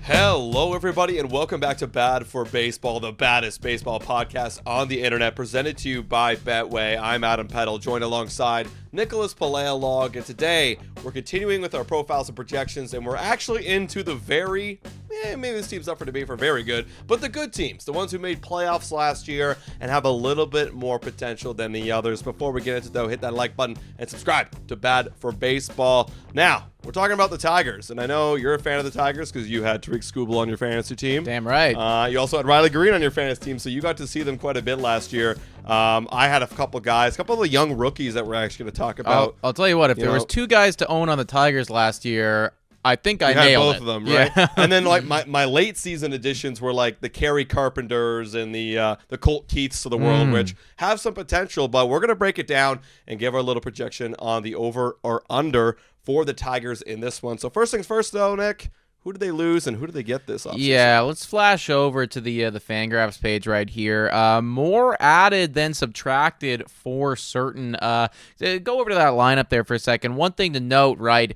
Hello, everybody, and welcome back to Bad for Baseball, the baddest baseball podcast on the internet, presented to you by Betway. I'm Adam Peddle, joined alongside Nicholas Paleolog, and today we're continuing with our profiles and projections, and we're actually into the maybe this team's up for debate for very good, but the good teams, the ones who made playoffs last year and have a little bit more potential than the others. Before we get into it, though, hit that like button and subscribe to Bad for Baseball. Now, we're talking about the Tigers, and I know you're a fan of the Tigers because you had Tariq Skubal on your fantasy team. Damn right. You also had Riley Green on your fantasy team, so you got to see them quite a bit last year. I had a couple of the young rookies that we're actually going to talk about. I'll tell you what, if there was two guys to own on the Tigers last year, I think I nailed both of them, right? Yeah. And then like my late season additions were like the Kerry Carpenters and the Colt Keiths of the world, which have some potential, but we're going to break it down and give our little projection on the over or under for the Tigers in this one. So first things first, though, Nick, who did they lose and who did they get this offseason? Yeah, let's flash over to the Fangraphs page right here. More added than subtracted for certain. Go over to that lineup there for a second. One thing to note, right?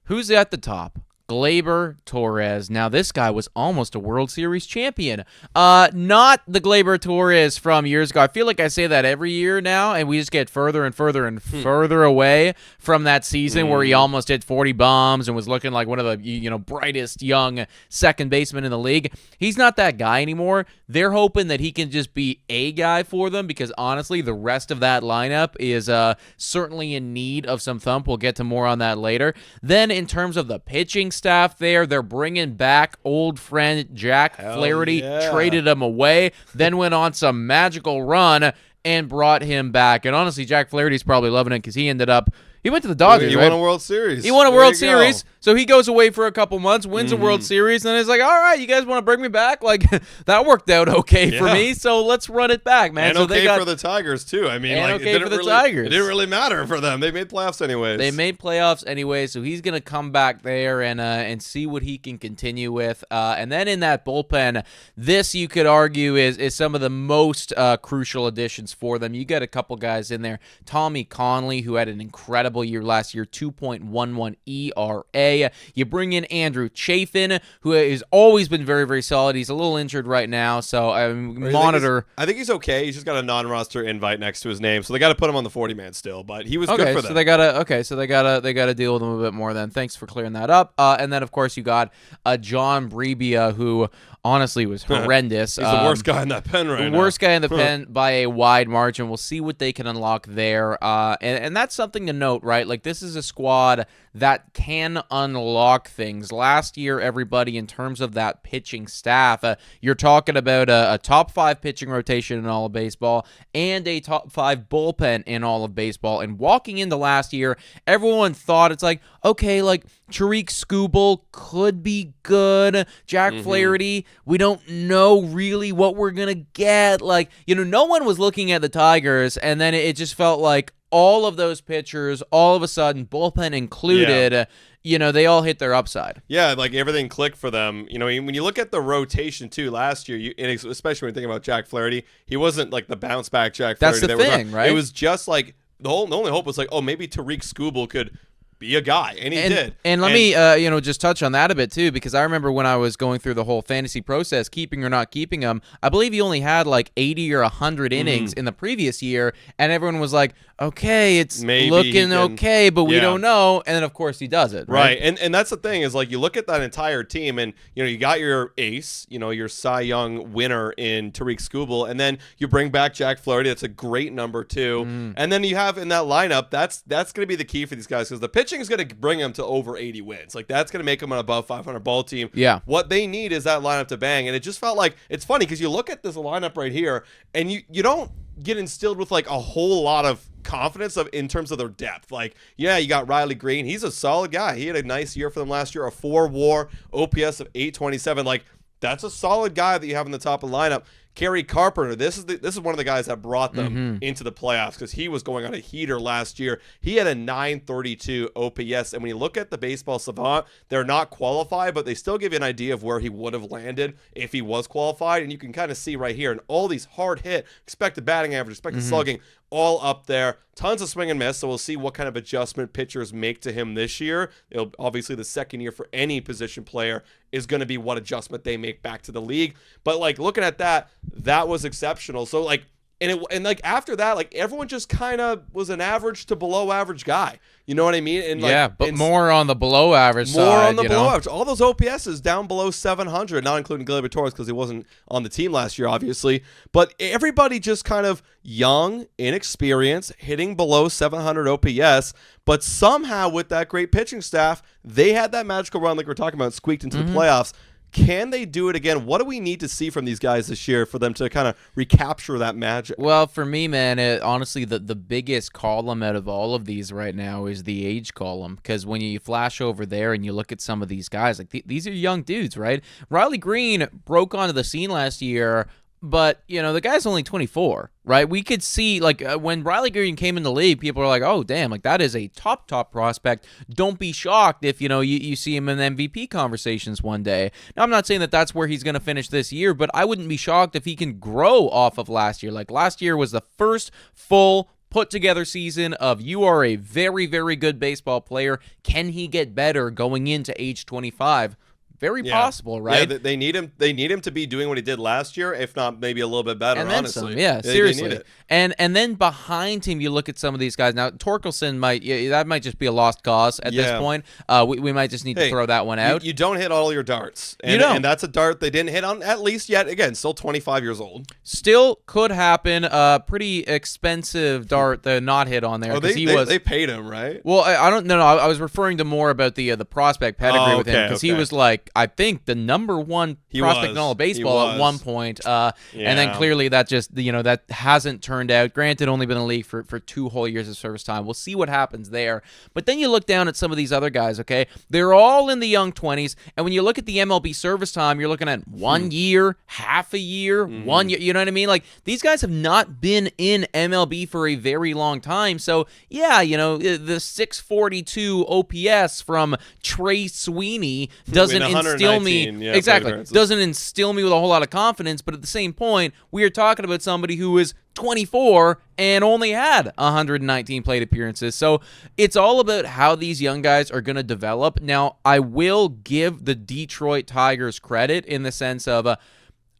Who's at the top? Gleyber Torres. Now, this guy was almost a World Series champion. Not the Gleyber Torres from years ago. I feel like I say that every year now, and we just get further and further and further away from that season where he almost hit 40 bombs and was looking like one of the brightest young second basemen in the league. He's not that guy anymore. They're hoping that he can just be a guy for them because, honestly, the rest of that lineup is certainly in need of some thump. We'll get to more on that later. Then, in terms of the pitching staff there, they're bringing back old friend Jack Flaherty, traded him away, then went on some magical run and brought him back. And honestly, Jack Flaherty's probably loving it because he went to the Dodgers, He right? won a World Series. He won a World Series, so he goes away for a couple months, wins a World Series, and it's like, all right, you guys want to bring me back? Like, that worked out okay for me, so let's run it back, man. And so okay for the Tigers, too. I mean, and like, okay for the Tigers. It didn't really matter for them. They made playoffs anyways. So he's going to come back there and see what he can continue with. And then in that bullpen, this, you could argue, is some of the most crucial additions for them. You got a couple guys in there. Tommy Conley, who had an incredible year last year, 2.11 ERA. You bring in Andrew Chafin, who has always been very, very solid. He's a little injured right now, so monitor. I think he's okay. He's just got a non-roster invite next to his name, so they got to put him on the 40-man still. But he was good for them. So they gotta deal with him a bit more. Then thanks for clearing that up. And then of course you got John Brebbia, who honestly was horrendous. He's the worst guy in that pen right now. The worst guy in the pen by a wide margin. We'll see what they can unlock there. And that's something to note, right? Like, this is a squad that can unlock things. Last year, everybody, in terms of that pitching staff, you're talking about a top 5 pitching rotation in all of baseball and a top 5 bullpen in all of baseball. And walking into last year, everyone thought it's like, okay, like Tariq Skubal could be good. Jack Flaherty, we don't know really what we're going to get. Like, no one was looking at the Tigers, and then it just felt like all of those pitchers, all of a sudden, bullpen included, they all hit their upside. Yeah, like everything clicked for them. When you look at the rotation, too, last year, and especially when you think about Jack Flaherty, he wasn't like the bounce back Jack Flaherty. That's the thing, right? It was just like, the only hope was like, oh, maybe Tariq Skubal could be a guy, and he did. And let me, just touch on that a bit too, because I remember when I was going through the whole fantasy process, keeping or not keeping him, I believe he only had like 80 or 100 innings in the previous year, and everyone was like, okay, it's maybe looking okay, but we don't know. And then of course he does it, right? And that's the thing is, like, you look at that entire team, and you got your ace, your Cy Young winner in Tariq Skubal, and then you bring back Jack Flaherty. That's a great number 2, and then you have in that lineup, that's going to be the key for these guys, because the pitching is going to bring them to over 80 wins. Like, that's going to make them an above 500 ball team. Yeah. What they need is that lineup to bang, and it just felt like, it's funny because you look at this lineup right here, and you don't get instilled with like a whole lot of confidence in terms of their depth. Like, yeah, you got Riley Green. He's a solid guy. He had a nice year for them last year, a 4 WAR, OPS of 827. Like, that's a solid guy that you have in the top of the lineup. Kerry Carpenter, this is one of the guys that brought them into the playoffs because he was going on a heater last year. He had a 932 OPS, and when you look at the Baseball Savant, they're not qualified, but they still give you an idea of where he would have landed if he was qualified, and you can kind of see right here, and all these hard hit, expected batting average, expected slugging, all up there. Tons of swing and miss, so we'll see what kind of adjustment pitchers make to him this year. It'll obviously the second year for any position player is going to be what adjustment they make back to the league. But like looking at that was exceptional. So like and like after that, like everyone just kind of was an average to below average guy. You know what I mean? And like, but more on the below average side. More on the below average. All those OPSs down below 700, not including Gleyber Torres because he wasn't on the team last year, obviously. But everybody just kind of young, inexperienced, hitting below 700 OPS. But somehow with that great pitching staff, they had that magical run like we're talking about, squeaked into the playoffs. Can they do it again? What do we need to see from these guys this year for them to kind of recapture that magic? Well, for me, man, honestly, the biggest column out of all of these right now is the age column. Because when you flash over there and you look at some of these guys, like these are young dudes, right? Riley Green broke onto the scene last year, but, you know, the guy's only 24, right? We could see, like, when Riley Green came in the league, people are like, oh, damn, like, that is a top prospect. Don't be shocked if, you know, you see him in MVP conversations one day. Now, I'm not saying that that's where he's going to finish this year, but I wouldn't be shocked if he can grow off of last year. Like, last year was the first full put-together season of you are a very, very good baseball player. Can he get better going into age 25? Very possible, right? Yeah, they need him. They need him to be doing what he did last year, if not maybe a little bit better. And then honestly, some. Yeah, seriously. They need it. And then behind him, you look at some of these guys. Now, Torkelson that might just be a lost cause at this point. We might just need to throw that one out. You don't hit all your darts, and, you don't. And that's a dart they didn't hit on at least yet. Again, still 25 years old. Still could happen. Pretty expensive dart to not hit on there. They paid him, right? Well, I don't know. I was referring to more about the prospect pedigree with him because he was like, I think the number one prospect in all of baseball at one point. And then clearly that just, that hasn't turned out. Granted, only been in the league for 2 whole years of service time. We'll see what happens there. But then you look down at some of these other guys, okay? They're all in the young 20s. And when you look at the MLB service time, you're looking at 1 year, half a year, 1 year. You know what I mean? Like, these guys have not been in MLB for a very long time. So, yeah, the 642 OPS from Trey Sweeney doesn't instill me. Exactly. Doesn't instill me with a whole lot of confidence, but at the same point, we are talking about somebody who is 24 and only had 119 plate appearances. So it's all about how these young guys are going to develop. Now, I will give the Detroit Tigers credit in the sense of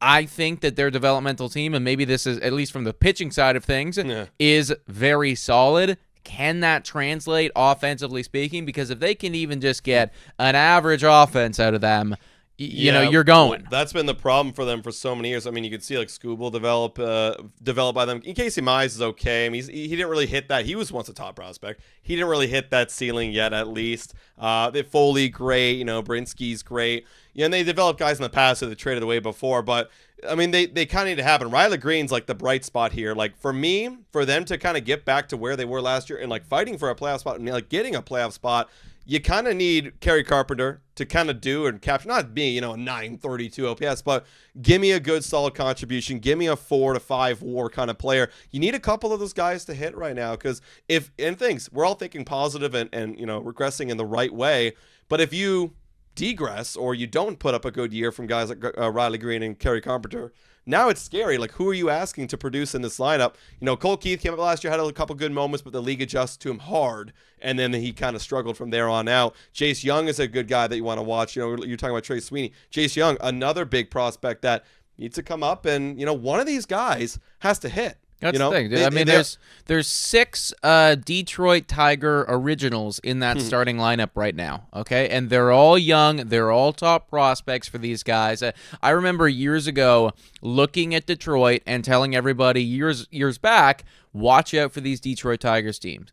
I think that their developmental team, and maybe this is at least from the pitching side of things, is very solid. Can that translate offensively speaking? Because if they can even just get an average offense out of them, you're going. That's been the problem for them for so many years. I mean, you could see like Scooble develop by them. Casey Mize is okay. I mean, he didn't really hit that. He was once a top prospect. He didn't really hit that ceiling yet, at least. Foley, great. Brinsky's great. Yeah, and they developed guys in the past that they traded away before, but I mean, they kind of need to happen. Riley Green's like the bright spot here. Like for me, for them to kind of get back to where they were last year and like fighting for a playoff spot and like getting a playoff spot, you kind of need Kerry Carpenter to kind of do and capture, not being, a 932 OPS, but give me a good solid contribution. Give me a 4 to 5 WAR kind of player. You need a couple of those guys to hit right now because we're all thinking positive and regressing in the right way. But if you degress or you don't put up a good year from guys like Riley Green and Kerry Carpenter, now it's scary. Like, who are you asking to produce in this lineup? Cole Keith came up last year, had a couple good moments, but the league adjusted to him hard, and then he kind of struggled from there on out. Jace Young is a good guy that you want to watch. You're talking about Trey Sweeney. Jace Young, another big prospect that needs to come up, and, one of these guys has to hit. That's the thing. I mean, there's 6 Detroit Tiger originals in that starting lineup right now, okay? And they're all young. They're all top prospects for these guys. I remember years ago looking at Detroit and telling everybody years back, watch out for these Detroit Tigers teams.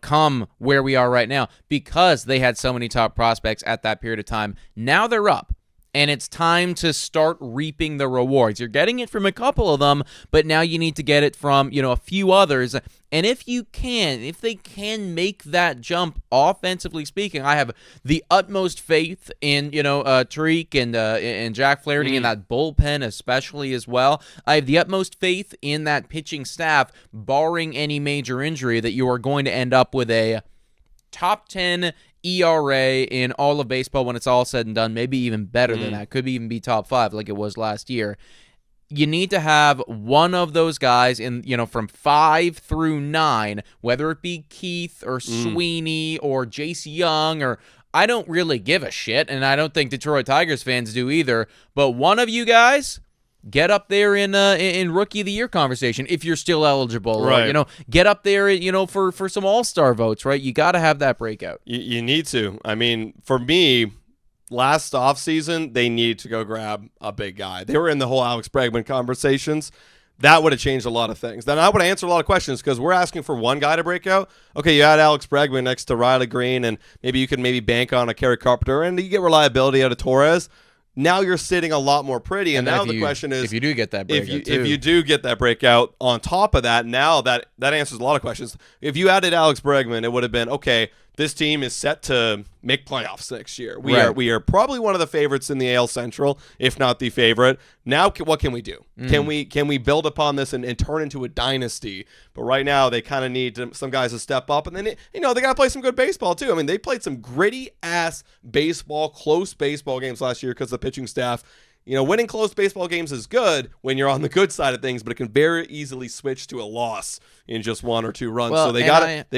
Come where we are right now because they had so many top prospects at that period of time. Now they're up. and it's time to start reaping the rewards. You're getting it from a couple of them, but now you need to get it from, a few others. And if they can make that jump offensively speaking, I have the utmost faith in, Tariq and Jack Flaherty and that bullpen especially as well. I have the utmost faith in that pitching staff, barring any major injury, that you are going to end up with a top 10 ERA in all of baseball when it's all said and done, maybe even better than that. Could even be top 5 like it was last year. You need to have one of those guys in, from 5 through 9, whether it be Keith or Sweeney or J.C. Young, or I don't really give a shit, and I don't think Detroit Tigers fans do either, but one of you guys get up there in Rookie of the Year conversation if you're still eligible. Right. Or, get up there, for some All-Star votes, right? You got to have that breakout. You need to. I mean, for me, last offseason, they needed to go grab a big guy. They were in the whole Alex Bregman conversations. That would have changed a lot of things. Then I would have answered a lot of questions because we're asking for one guy to break out. Okay, you had Alex Bregman next to Riley Green, and maybe you could bank on a Kerry Carpenter, and you get reliability out of Torres. Now you're sitting a lot more pretty, and now the question is, if you do get that breakout, if you do get that breakout on top of that, now that answers a lot of questions. If you added Alex Bregman, it would have been, okay, this team is set to make playoffs next year. We are probably one of the favorites in the AL Central, if not the favorite. Now, what can we do? Can we build upon this and turn into a dynasty? But right now, they kind of need some guys to step up, and then they got to play some good baseball too. I mean, they played some gritty ass baseball, close baseball games last year because the pitching staff. Winning close baseball games is good when you're on the good side of things, but it can very easily switch to a loss in just 1 or 2 runs. Well, so they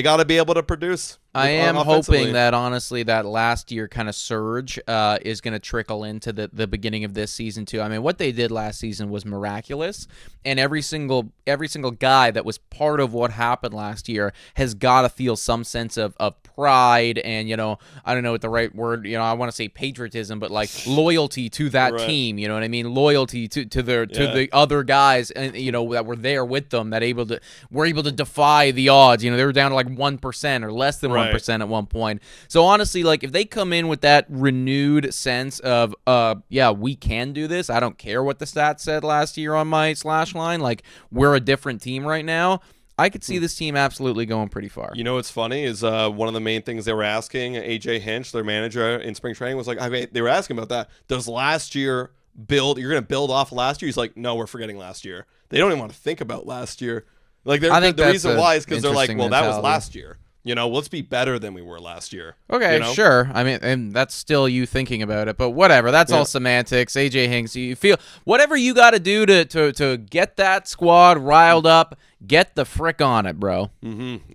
got to be able to produce. I am hoping that, honestly, that last year kind of surge is going to trickle into the beginning of this season too. I mean, what they did last season was miraculous, and every single guy that was part of what happened last year has got to feel some sense of pride and, I don't know what the right word, I want to say patriotism, but like loyalty to that team. You know what I mean? Loyalty to the other guys, and that were there with them, that were able to defy the odds. They were down to like 1% or less than 1% at one point. So honestly, like if they come in with that renewed sense of we can do this. I don't care what the stats said last year on my slash line. Like we're a different team right now. I could see this team absolutely going pretty far. What's funny is one of the main things they were asking AJ Hinch, their manager in spring training, was like, they were asking about that. Does last year you're going to build off last year? He's like, no, we're forgetting last year. They don't even want to think about last year. Like I think the reason why is because they're like, well, that was last year. Let's be better than we were last year. Okay, sure. I mean, and that's still you thinking about it, but whatever. That's all semantics. AJ Hinks, you feel whatever you got to do to get that squad riled up. Get the frick on it, bro.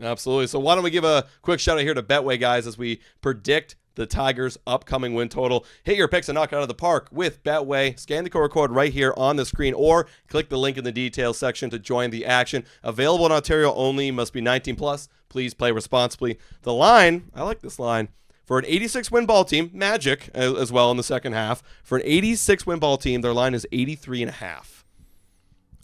Absolutely. So why don't we give a quick shout out here to Betway, guys, as we predict the Tigers' upcoming win total. Hit your picks and knock it out of the park with Betway. Scan the QR code right here on the screen or click the link in the details section to join the action. Available in Ontario only. Must be 19 plus. Please play responsibly. The line, I like this line. For an 86-win ball team, Magic as well in the second half. For an 86-win ball team, their line is 83.5.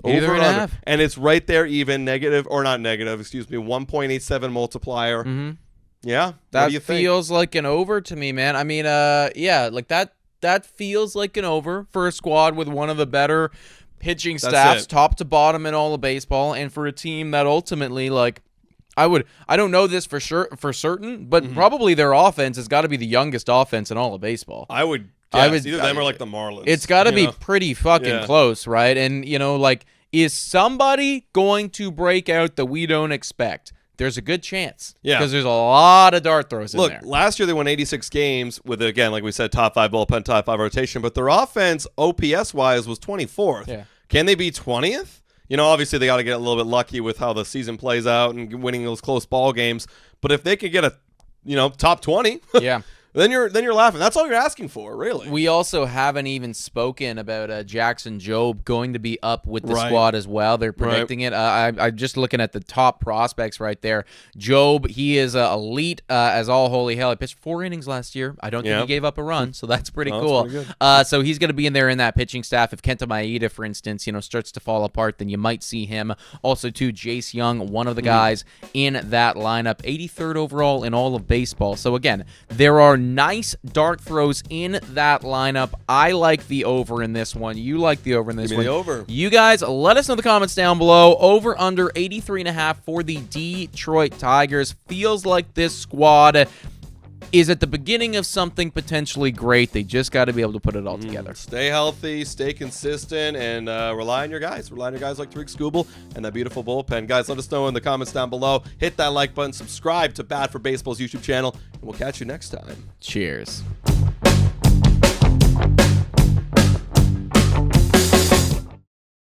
Over and under. And it's right there even, negative, or not negative, 1.87 multiplier. Yeah, that feels like an over to me, man. I mean, like that feels like an over for a squad with one of the better pitching staffs, top to bottom in all of baseball, and for a team that ultimately, like, I don't know this for certain, but probably their offense has got to be the youngest offense in all of baseball. I would guess either them or like the Marlins. It's got to be pretty fucking close, right? And like, is somebody going to break out that we don't expect? There's a good chance. Yeah. Because there's a lot of dart throws in there. Look, last year they won 86 games with, again, like we said, top 5 bullpen, top 5 rotation, but their offense, OPS-wise, was 24th. Yeah. Can they be 20th? Obviously they got to get a little bit lucky with how the season plays out and winning those close ball games. But if they could get a, top 20, yeah. Then you're laughing. That's all you're asking for, really. We also haven't even spoken about Jackson Jobe going to be up with the squad as well. They're predicting it. I'm just looking at the top prospects right there. Jobe, he is elite as all holy hell. He pitched 4 innings last year. I don't think he gave up a run, so that's pretty cool. That's pretty so he's going to be in there in that pitching staff. If Kenta Maeda, for instance, starts to fall apart, then you might see him. Also, too, Jace Young, one of the guys in that lineup. 83rd overall in all of baseball. So, again, there are nice dart throws in that lineup. I like the over in this one. You like the over in this Give one. me the over. You guys, let us know in the comments down below. Over under 83.5 for the Detroit Tigers. Feels like this squad is at the beginning of something potentially great. They just got to be able to put it all together. Stay healthy, stay consistent, and rely on your guys. Rely on your guys like Tariq Skubal and that beautiful bullpen. Guys, let us know in the comments down below. Hit that like button, subscribe to Bad for Baseball's YouTube channel, and we'll catch you next time. Cheers.